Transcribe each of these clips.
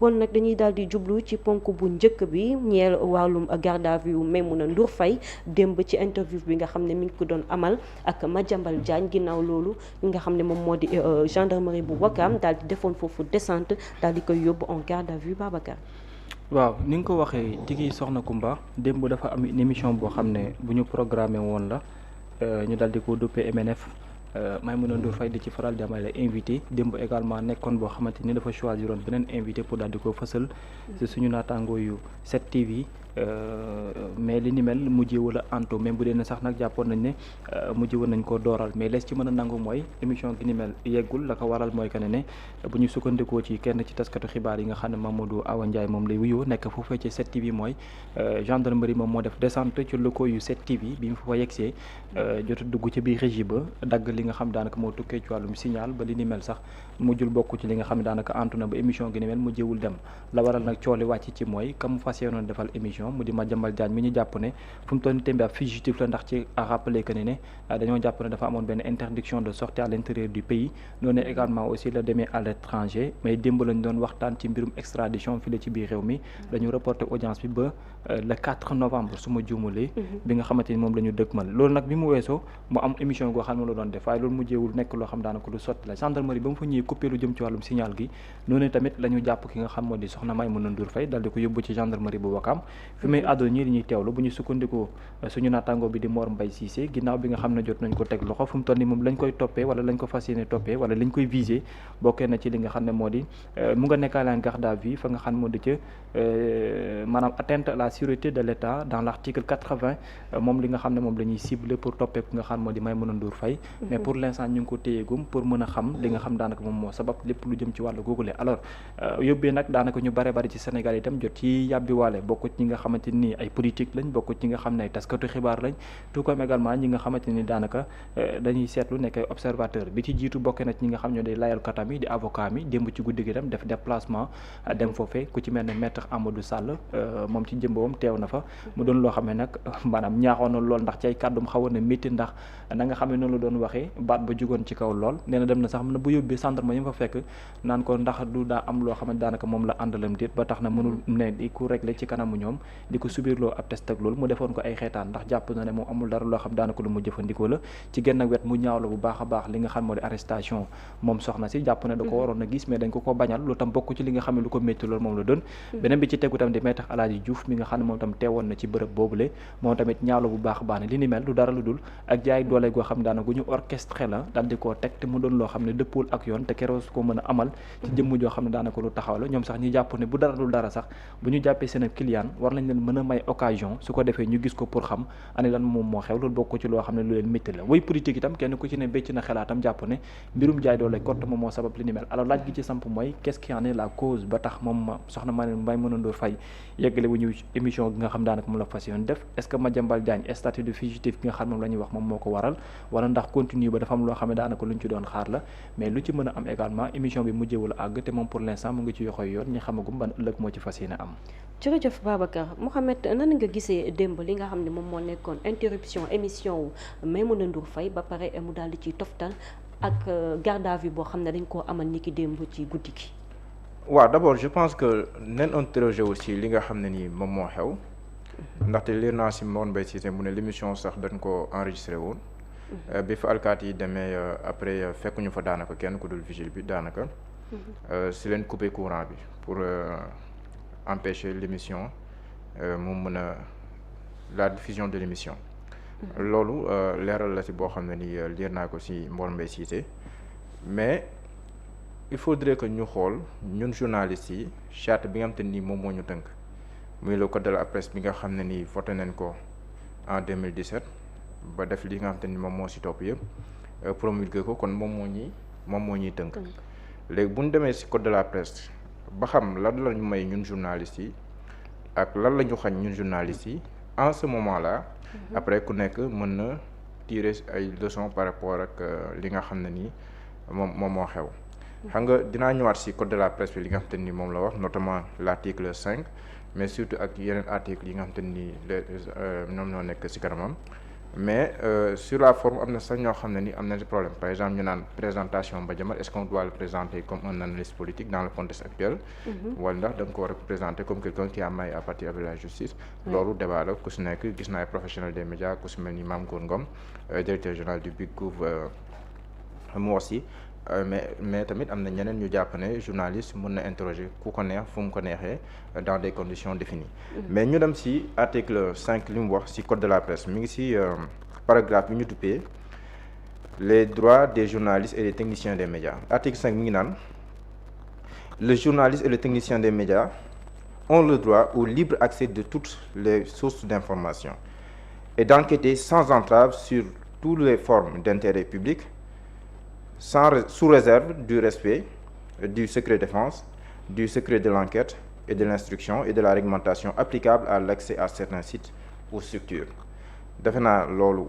kon nag dañuy daal di jublu ci ponk bu njëkk bi ñeel wàllum garde à vue Maimouna Ndour Faye démb ci interview bi nga xam ne mi ngi ko doon amal ak Madiambal Diagne ginnaaw loolu nga xam ne moom moo di gendarmerie bu Ouakam daal di defoon foofu descente daal di koy yóbbu en garde à vue Babacar. waaw ni nga ko waxee tigi soxna Kumba démb dafa am une émission boo xam ne bu ñu programmé woon la ñu daal di ko duppee MNF Maimouna Ndour Faye di ci faral di amale invité démb également nekkoon boo xamante ni dafa choisiroon beneen invité pour daal di ko fësal ci suñu naataangoo yu 7TV mais li ni mel mujjee wala anto même bu dee ne sax nag jàppoon nañ ne mujjee woon nañ ko dooral mais lees ci mën a nangu mooy émission gi ni mel yeggul la ko waral mooy que ne bu ñu sukkandikoo ci kenn ci taskatu xibaar yi nga xam ne Mamadou Awa Ndiaye moom lay wuyoo nekk foofee ci 7TV mooy gendarmerie moom moo def descente ci locaux yu 7TV bi mu fa yegsee jot a dugg ci biir régie ba dagg li nga xam daanaka moo tukkee ci wàllum signal ba li ni mel sax mujjul bokk ci li nga xam ne daanaka antu na ba émission gi ni mel mujjewul dem la waral nag cooli wàcc ci mooy comme fas yéenoon defal émission mu di Madiambal Diagne mi ñu jàpp ne fu mu toll nii tembe ab fugitif la ndax ci a rappelé que ne dañoo jàpp ne dafa amoon benn interdiction de sortie à l'intérieur du pays noonu également aussi la demee à l'étranger mais démb lañ doon waxtaan ci mbirum extradition fii la ci biir réew mi dañu reporté audience bi ba le 4 novembre su ma juumalee bi nga xamante ni moom la ñu dëgmal loolu nag bi mu weesoo mu am émission goo xam ne la doon def waaye loolu mujjeewul nekk loo xam daanaka lu sotti la gendarmerie ba mu fa ñëwee coupé lu jëm ci wàllum signal gi noonu tamit la ñu jàpp ki nga xam moo di soxna Maimouna Ndour Faye dal di ko yóbbu ci gendarmerie bu Ouakam fi may àdduna ñii ñuy teewlu bu ñu sukkandikoo suñu naataango bi di Mor Mbaye Cissé ginnaaw bi nga xam ne jot nañ ko teg loxo fu mu toll ni moom lañ koy toppee wala lañ ko fas yéene toppee wala lañ koy visé bokkee na ci li nga xam ne moo di mu nga nekkaale en garde à vue fa nga xam moo di ca maanaam atteinte à la sûreté de l'État dans l'article 80 moom li nga xam ne moom la ñuy ciblé pour toppee ku nga xam moo di Maimouna Ndour Faye mais pour l'instant ñu ngi ko téyeegum pour mën a xam li nga xam daanaka moom moo sabab lépp lu jëm ci wàllu googule alors yóbbee nag daanaka ñu bare bari ci Sénégal itam jot ci yàbbiwaale bokk ci ñi nga xamante ni ay politique lañ bokk ci ñi nga xam ne ay taskatu xibaar lañ tout comme également ñi nga xamante ni daanaka dañuy seetlu nekk ay observateur bi ci jiitu bokk na ci ñi nga xam ñoo day layal katam yi di avocat mi démb ci guddi gi dem def déplacement dem foofee ku ci mel ne maître Amadou Sall moom ci jëmbawam teew na fa mu doon loo xam ne nag maanaam ñaaxoon na lool ndax ci ay kàddum xawoon na métti ndax na nga xam ne noonu la doon waxee baat ba jugoon ci kaw lool nee na dem na sax na bu yóbbee gendarme yi fa fekk naan ko ndax du daa am loo xam ne daanaka moom la àndalam déet ba tax na mënul ne di ku régler ci kanamu ñoom di ko subirloo ab test ak loolu mu defoon ko ay xeetaan ndax jàpp na ne moom amul dara loo xam daanaka lu mu jëfandikoo la ci genn wet mu ñaaw la bu baax a baax li nga xam moo di arrestation moom soxna si jàpp ne da ko waroon a gis mais dañ ko bañal lu tam bokk ci li nga xam ne lu ko métti loolu moom la doon beneen bi ci tegu tam di maître Aladji Diouf mi nga xam ne moom tam teewoon na ci bërëb boobule moom tamit ñaaw la bu baax a baax ne li ni mel du dara lu dul ak jaay doole goo xam daanaka gu ñu orchestré la daal di koo teg te mu doon loo xam ne dëppool ak yoon te keroog su ko mën a amal ci jëmm joo xam ne daanaka lu taxaw la ñoom sax ñi jàpp ne bu dara dul dara sax bu ñu jàppee seen client war nañ leen mën a may occasion su ko defee ñu gis ko pour xam ani lan moom moo xew loolu bokk ci loo xam ne lu leen métti la way politique itam kenn ku ci ne bécc na xelaatam jàpp ne mbirum jaay doole kott moom moo sabab li ni mel alors laaj gi ci samp mooy qu'est-ce qui en est la cause ba tax moom soxna Maimouna Ndour Faye yeggale wu ñu émission gi nga xam daanaka moom la fas yoon def est-ce que Madiambal Diagne statut de fugitif gi nga xam moom la ñuy wax moom moo ko waral wala ndax continue ba dafa am loo xam ne daanaka lu ñu ci doon xaar la mais lu ci mën a am également émission bi mujjewul àgg te moom pour l'instant mu ngi ci yoxoy yoon ñi xamagum ban ëllëg moo ci fas yéene am. jërëjëf Babacar Mouhamed nan nga gisee démb li nga xam ne moom moo nekkoon interruption émission wu Maimouna Ndour Faye ba pare mu daal di ciy toftal ak garde à vue boo xam ne dañ koo amal ni ki démb ci guddi gi. waaw d'abord je pense que nen interroger aussi li nga xam ne nii moom moo xew ndaxte liir naa si Mor Mbaye Cissé mu ne l'émission sax dañ ko enregistré woon bi fa alkaati yi demee après fekkuñu fa daanaka kenn ku dul vigile bi daanaka si leen coupé courant bi pour empêcher l'émission mu mën a la diffusion de l'émission loolu leeral la si boo xam ne ni liir naa ko si Mor Mbaye Cissé mais il faudrait que ñu xool ñun journalistes yi charte bi nga xam te ni moom moo ñu tënk muy le code de la presse bi nga xam ne ni voté nañ ko en 2017 ba def li nga xam te ni moom moo si topp yëpp promulgué ko kon moom moo ñuy tënk léegi bu ñu demee si code de la presse ba xam lan la ñu may ñun journalistes yi ak lan la ñu xañ ñun journalistes yi en ce moment là après ku nekk mën na tirer ay leçons par rapport ak li nga xam ne nii moom moo xew. xam nga dinaa ñëwaat ci code de la presse bi li nga xam te ni moom la wax notamment l'article 5 mais surtout ak yeneen articles yi nga xam te ni ñoom ñoo nekk ci kanamam mais sur la forme am na sax ñoo xam ne ni am na ci problème par exemple ñu naan présentation Madiambal est-ce qu'on doit le présenter comme un analyste politique dans le contexte actuel wala ndax da nga ko war a présenter comme quelqu'un qui a maillé à partir avec la justice loolu débat la ku si nekk gis naa ay professionnels des médias ku si mel ni Mame Goor Ngom directeur général du Big Gouv mu aussi mais tamit am na ñeneen ñu jàpp ne journaliste mën na interroger ku ko neex fu mu ko neexee dans des conditions définies mais ñu dem ci article 5 li mu wax ci code de la presse mi ngi ci paragraphe bi ñu duppee les droits des journalistes et des techniciens des médias article 5 mi ngi naan le journaliste et le technicien des médias ont le droit au libre accès de toutes les sources d'information et d'enquêter sans entrave sur toutes les formes d'intérêt public sous réserve du respect du secret défense, du secret de l'enquête et de l'instruction et de la réglementation applicable à l'accès à certains sites ou structures. Defe naa loolu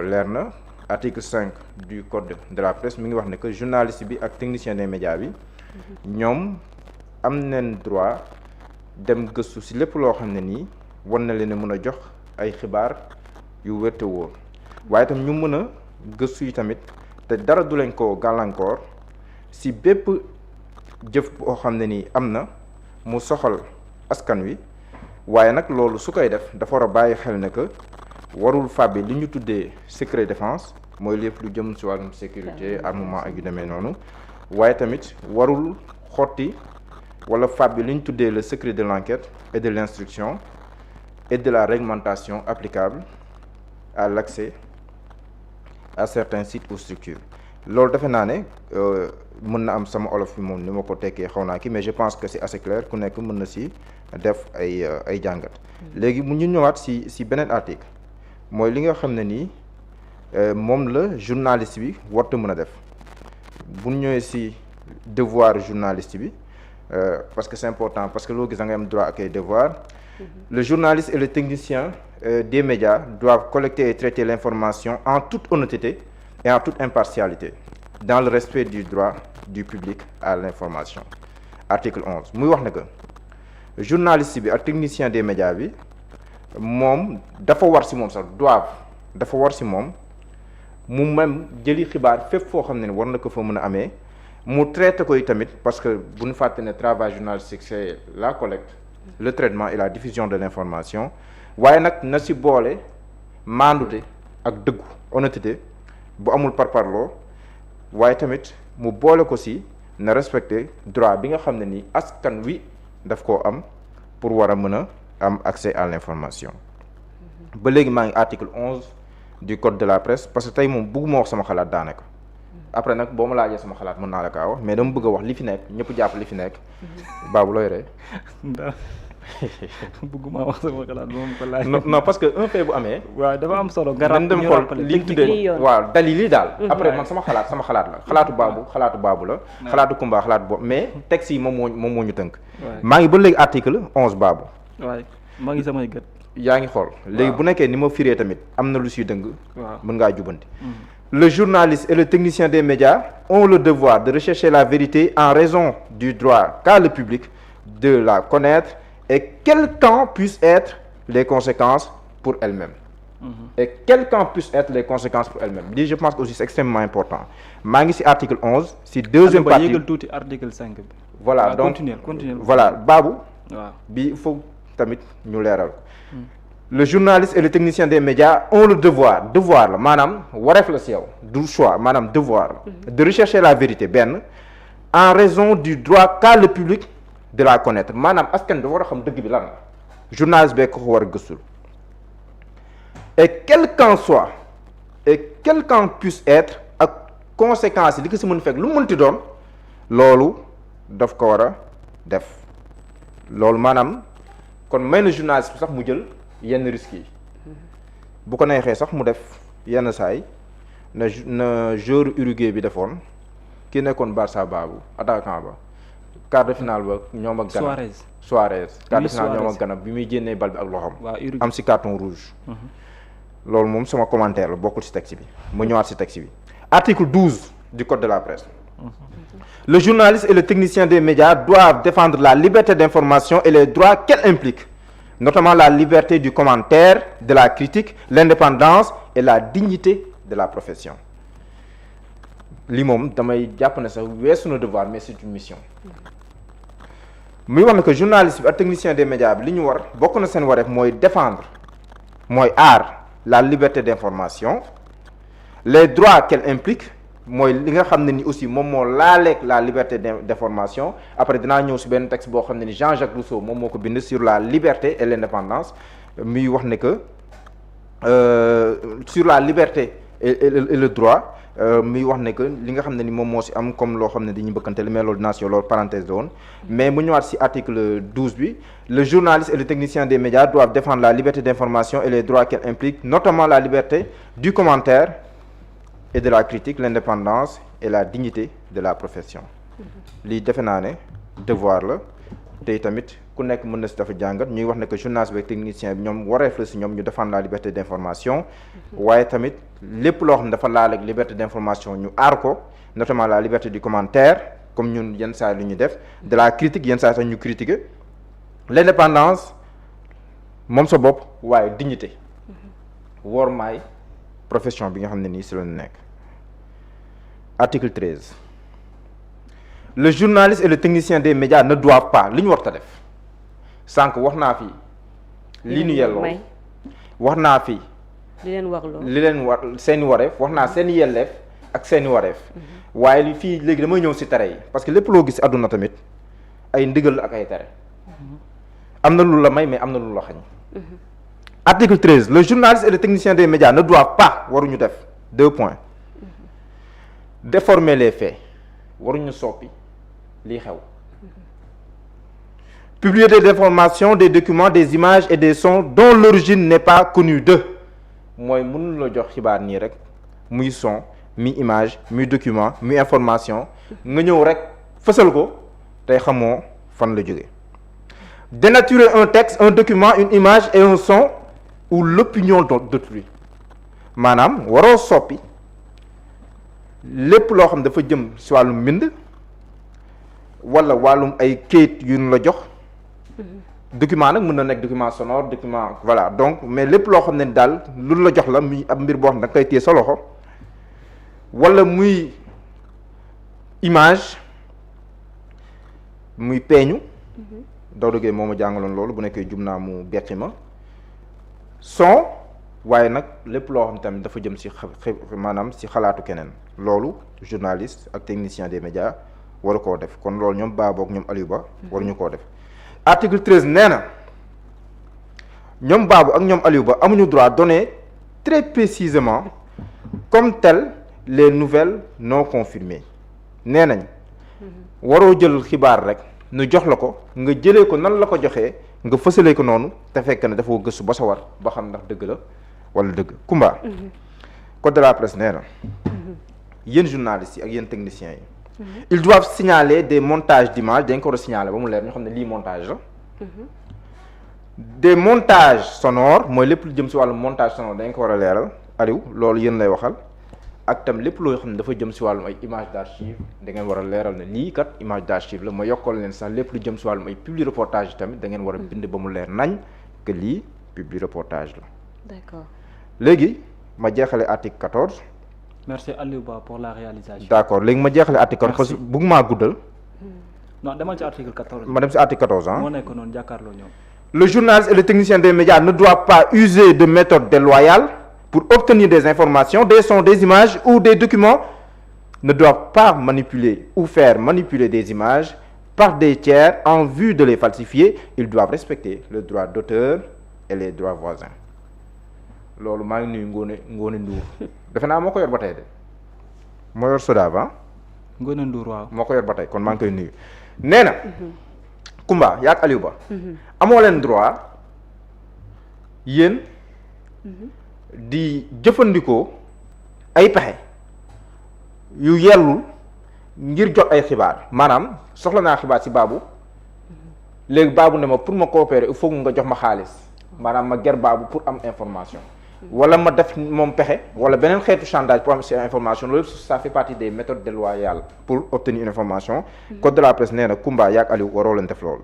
leer na article 5 du code de la presse mi ngi wax ne que journaliste bi ak technicien des médias bi ñoom am nañ droit dem gëstu ci lépp loo xam ne nii war na leen a mën a jox ay xibaar yu wér te wóor waaye itam ñu mën a gëstu yi tamit te dara du leen ko gàllankoor ci bépp jëf boo xam ne nii am na mu soxal askan wi waaye nag loolu su koy def dafa war a bàyyi xel ne que warul fàbbi li ñu tuddee secret défense mooy lépp lu jëm ci wàllum sécurité armement ak yu demee noonu waaye tamit warul xotti wala fàbbi li ñu tuddee le secret de l'enquête et de l'instruction et de la réglementation applicable à l'accès à certains sites ou structures loolu defe naa ne mën na am sama olof bi moom ni ma ko tekkee xaw naa ki mais je pense que c'est assez clair ku nekk mën na ci def ay jàngat léegi mu ñu ñëwaat ci beneen article mooy li nga xam ne nii moom la journaliste bi warta mën a def bu ñu ñëwee ci devoir journaliste bi parce que c'est important parce que loo gis da ngay am droit ak ay devoir le journaliste et le technicien des médias doivent collecter et traiter l'information en toute honnêteté et en toute impartialité dans le respect du droit du public à l'information article 11 muy wax ne que journaliste bi ak technicien des médias bi moom dafa war ci moom sax dafa war ci moom mu même jëli xibaar fépp foo xam ne war na ko fa mën a amee mu traité koy tamit parce que bu ñu fàtte ne travail journalistique c'est la collecte le traitement et la diffusion de l'information waaye nag na ci boole maandute ak dëggu honnêteté bu amul parparloo waaye tamit mu boole ko ci na respecter droit bi nga xam ne ni askan wi daf koo am pour war a mën a am accès à l'information ba léegi maa ngi article 11 du code de la presse parce que tey moom bëgguma wax sama xalaat daanaka après nag boo ma laajee sama xalaat mën naa la kaa wax mais dama bëgg a wax li fi nekk ñëpp jàpp li fi nekk baabu looy ree bëgguma wax sama xalaat moom ko laaj non parce que un fait bu amee waaw dafa am solo nga dem xool li ñu tuddee waaw dalil yi daal après man sama xalaat la xalaatu baabu la xalaatu Kumba xalaatu boobu mais texte yi moom moo ñu tënk maa ngi ba léegi article 11 baabu waay maa ngi samay gët yaa ngi xool léegi bu nekkee ni ma firee tamit am na lu siy dëng mën ngaa jubanti le journaliste et le technicien des médias ont le devoir de rechercher la vérité en raison du droit qu'a le public de la connaître et quelles qu'en puissent être les conséquences pour elles-mêmes. Et quelles qu'en puissent être les conséquences pour elles-mêmes. Lii je pense aussi c'est extrêmement important. maa ngi ci article 11 ci deuxième partie yëgal tuuti article 5 bi. voilà donc continuer voilà baabu. waaw bi il faut tamit ñu leeral ko. Le journaliste et le technicien des médias ont le devoir la maanaam wareef la ci yow du choix maanaam devoir la de rechercher la vérité benn en raison du droit qu'a le public de la connaître maanaam askan dafa war a xam dëgg bi lan la journaliste bee ko war a gëstul et quel qu'en soit et quel qu'en puisse être ak conséquences yi li ko ci mën fekk lu mu mënti doon loolu daf ko war a def loolu maanaam kon may na journaliste bi sax mu jël yenn risques yi bu ko neexee sax mu def yenn saay na joueur uruguay bi defoon ki nekkoon Barça baabu attaquant ba quart de finale ba ñoom ak Ghana Suarez quart de finale ñoom ak Ghana bi muy génnee bal bi ak loxoom am ci carton rouge loolu moom sama commentaire la bokkul ci texte bi mu ñëwaat ci texte bi article 12 du code de la presse le journaliste et le technicien des médias doivent défendre la liberté d'information et les droits qu'elle implique notamment la liberté du commentaire, de la critique, l'indépendance et la dignité de la profession li moom damay jàpp ne sax weesu na devoir mais c'est une mission muy wax ne que journaliste bi ak technicien des médias bi li ñu war bokk na seen wareef mooy défendre mooy aar la liberté d'information les droits qu'elle implique mooy li nga xam ne ni aussi moom moo laaleeg la liberté d'information après dinaa ñëw si benn texte boo xam ne ni Jean-Jacques Rousseau moom moo ko bind sur la liberté et l'indépendance muy wax ne que sur la liberté et le droit muy wax ne que li nga xam ne ni moom moo si am comme loo xam ne dañuy bëkkante li mais loolu dinaa si loolu parenthèse la woon mais mu ñëwaat si article 12 bi le journaliste et le technicien des médias doivent défendre la liberté d'information et les droits qu'elle implique notamment la liberté du commentaire et de la critique l'indépendance et la dignité de la profession lii defe naa ne devoir la tey tamit ku nekk mën na si dafa jàngat ñuy wax ne que journaliste bi technicien bi ñoom wareef la si ñoom ñu défendre la liberté d'information waaye tamit lépp loo xam ne dafa laal ak liberté d'information ñu aar ko notamment la liberté du commentaire comme ñun yenn saa lu ñu def de la critique yenn saa sax ñu critiquer l'indépendance moom sa bopp waaye dignité wormaay profession bi nga xam ne nii si la nekk article 13 le journaliste et le technicien des médias ne doivent pas li ñu war ta def sànq wax naa fi li ñu yelloo wax naa fi li leen war seeni wareef wax naa seeni yelleef ak seeni wareef waaye li fii léegi damay ñëw si tere yi parce que lépp loo gis àdduna tamit ay ndigal ak ay tere am na lu la may mais am na lu la xañ article 13 le journaliste et le technicien des médias ne doivent pas waruñu def 2 points déformer les faits waruñu soppi lii xew publier des informations des documents des images et des sons dont l'origine n'est pas connue d'eux mooy mënul la jox xibaar nii rek muy son muy image muy document muy information nga ñëw rek fësal ko tey xamoo fan la jóge dénaturer un texte un document une image et un son ou l'opinion d'autrui maanaam waroo soppi lépp loo xam dafa jëm si wàllum mbind wala wàllum ay kayit yu ñu la jox document nag mën na nekk document sonore document voilà donc mais lépp loo xam ne daal lu la jox la muy ab mbir boo xam ne da nga koy téye sa loxo wala muy image muy peeñu daw dëggee moo ma jàngaloon loolu bu nekkee jum naa mu beqi ma son waaye nag lépp loo xam tamit dafa jëm si maanaam si xalaatu keneen loolu journaliste ak technicien des médias waru koo def kon loolu ñoom Baboog ñoom Aliou Ba waruñu koo def article 13 nee na ñoom Babou ak ñoom Aliou Ba amuñu droit donner très précisément comme tel les nouvelles non confirmées nee nañ waroo jël xibaar rek nu jox la ko nga jëlee ko nan la ko joxee nga fësalee ko noonu te fekk ne dafa ko gëstu ba sa war ba xam ndax dëgg la wala dëgg Kumba code de la presse nee na yéen journalistes yi ak yéen techniciens yi ils doivent signaler des montages d'images dañ ko war a signaler ba mu leer ñu xam ne lii montage la des montages sonores mooy lépp lu jëm si wàllu montage sonore dañ ko war a leeral Aliou loolu yéen lay waxal ak tam lépp loo xam ne dafa jëm si wàllum ay image d'archive da ngeen war a leeral ne lii kat image d'archive la ma yokkal leen sax lépp lu jëm si wàllum ay publi reportage yi tamit da ngeen war a bind ba mu leer nañ que lii publi reportage la. D'accord. léegi ma jeexale article 14. merci Aliou Ba pour la réalisation. d'accord léegi ma jeexale article 14 parce que bëgg maa guddal. non demal ci article 14. ma dem si article 14 ah. moo nekk noonu jàkkaarloo ñoom. le journaliste et le technicien des médias ne doivent pas user de méthodes déloyales pour obtenir des informations, des sons, des images ou des documents, ne doivent pas manipuler ou faire manipuler des images par des tiers en vue de les falsifier. Ils doivent respecter le droit d'auteur et les droits voisins. loolu maa ngi nuyu Ngoné Ndour defe naa moo ko yor ba tey de moo yor SODAV ah. Ngoné Ndour waaw. moo ko yor ba tey kon maa ngi koy nuyu nee na. Kumba yaa ak Aliou Ba. amoo leen droit yéen. di jëfandikoo ay pexe yu yellul ngir jot ay xibaar maanaam soxla naa xibaar ci Babou léegi Babou ne ma pour ma coopérer il faut nga jox ma xaalis maanaam ma ger Babou pour am information wala ma def moom pexe wala beneen xeetu chantage pour am ci information loolu ça fait partie des méthodes déloyales pour obtenir une information. code de la presse nee na Kumba yaak Aliou waroo leen def loolu.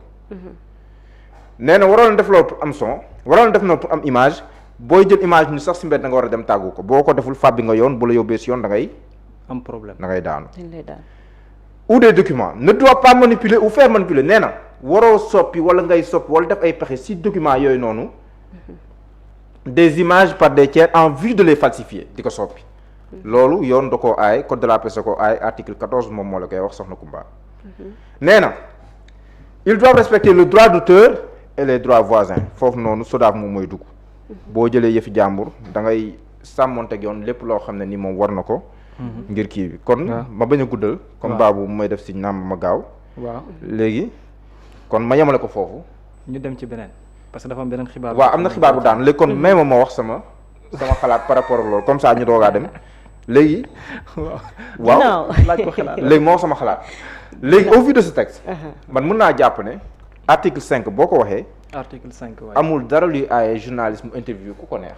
nee na waroo leen def loolu pour am son waroo leen def noonu pour am image. booy jël image ni sax si mbedd da nga war a dem tàggu ko boo ko deful fàbbi nga yoon bu la yóbbee si yoon da ngay am problème da ngay daanu. dañ lay daan. ou des documents ne doit pas manipuler ou faire manipuler nee na waroo soppi wala ngay soppi wala def ay pexe si documents yooyu noonu des images par des tiers en vue de les falsifier di ko soppi. loolu yoon da koo aay code de la presse da koo aay article 14 moom moo la koy wax soxna Kumba. nee na ils doivent respecter le droit d'auteur et les droits voisins foofu noonu SODAV moom mooy dugg. boo jëlee yëfi jàmbur da ngay sàmmonteeg yoon lépp loo xam ne ni moom war na ko. ngir kii bi kon ma bañ a guddal. comme baabu may def si naam ma gaaw. waaw léegi kon ma yemale ko foofu. ñu dem ci beneen parce que dafa am beneen xibaar. waaw am na xibaar bu daan léegi kon may ma wax sama xalaat par rapport ak loolu comme ça ñu doogaa dem léegi. waaw laaj ko xalaat léegi ma wax sama xalaat. léegi au vu de ce texte. man mën naa jàpp ne article 5 boo ko waxee. article 5 waaye amul dara luy aaye journaliste mu interview ku ko neex.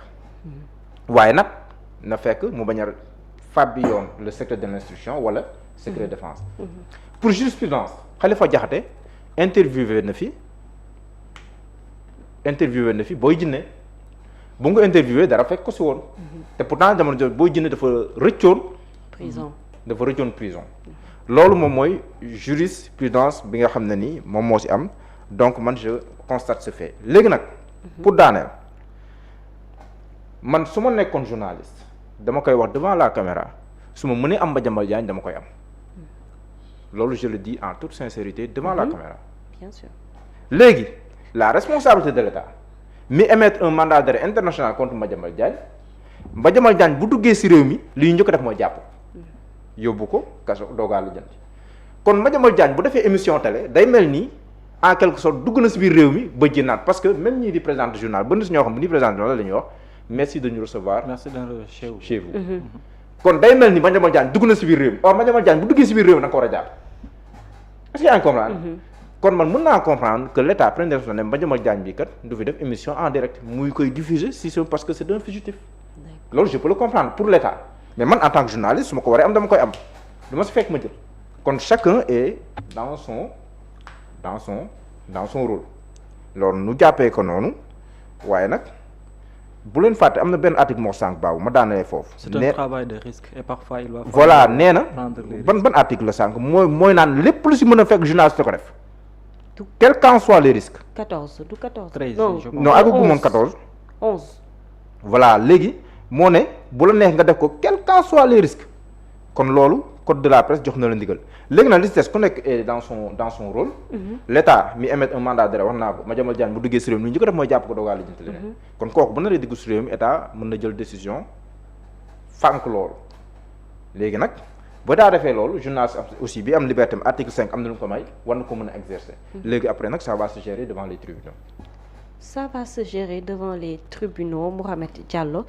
waaye nag na fekk mu bañ a fàbbi yoon le secret de l'instruction wala secret de défense. pour jurisprudence Khalifa Diakhaté interviewé na fi Boy Djiné bu nga interviewé dara fekk ko si woon. te pourtant jamono jooju Boy Djiné dafa rëccoon. prison. loolu moom mooy jurisprudence bi nga xam ne ni moom moo si am donc man je constate ce fait léegi nag. pour daaneel man su ma nekkoon journaliste dama koy wax devant la caméra su ma mënee am Madiambal Diagne dama koy am loolu je le dis en toute sincérité devant la caméra. Bien sûr. léegi la responsabilité de l'État mi émettre un mandat d'arrêt international contre Madiambal Diagne bu duggee ci réew mi li ñu njëkk a def mooy jàpp yóbbu ko kaso doogaa la jënd kon Madiambal Diagne bu defee émission télé day mel ni en quelque sorte dugg na ci biir réew mi ba jënnaat parce que même ñii di présenter journal ba nit ñoo xam bu ñuy présenter journal la ñuy wax merci de nous recevoir. merci d'être chez vous. kon day mel ni Madiambal Diagne dugg na ci biir réew mi or Madiambal Diagne bu duggee ci biir réew mi da nga ko war a jàpp est-ce que yaa ngi comprendre. kon man mën naa comprendre que l'État prenne des responsabilités Madiambal Diagne bi kat du fi def émission en direct muy koy diffuser si c'est parce que c'est un fugitif. loolu je peux le comprendre pour l'État mais man en tant que journaliste su ma ko waree am dama koy am du ma si fekk ma jël kon chacun est dans son rôle loolu nu jàppee ko noonu waaye nag bu leen fàtte am na benn article moo sànq baabu ma daanelee foofu. c'est un travail de risque et parfois il va. voilà nee na ban article la sànq mooy naan lépp lu si mën a fekk journaliste da ko def. quels qu'en soient les risques. 14 du 14. 13 non àggagu moon 14. 11. voilà léegi moo ne bu la neex nga def ko quels qu'en soient les risques kon loolu code de la presse jox na la ndigal léegi nag li ci des ku nekk est dans son rôle. l'État mi émettre un mandat d'arrêt wax naa ko Madiambal Diagne bu duggee si réew mi lu ñu ko def mooy jàpp ko doogaa lijjanti leneen. kon kooku bu naree dugg si réew mi état mën na jël décision fànk loolu léegi nag. ba daa defee loolu journaliste aussi bi am liberté am article 5 am na lu ko may war na ko mën a exercer. léegi après nag ça va se gérer devant les tribunaux. Mohamed Diallo.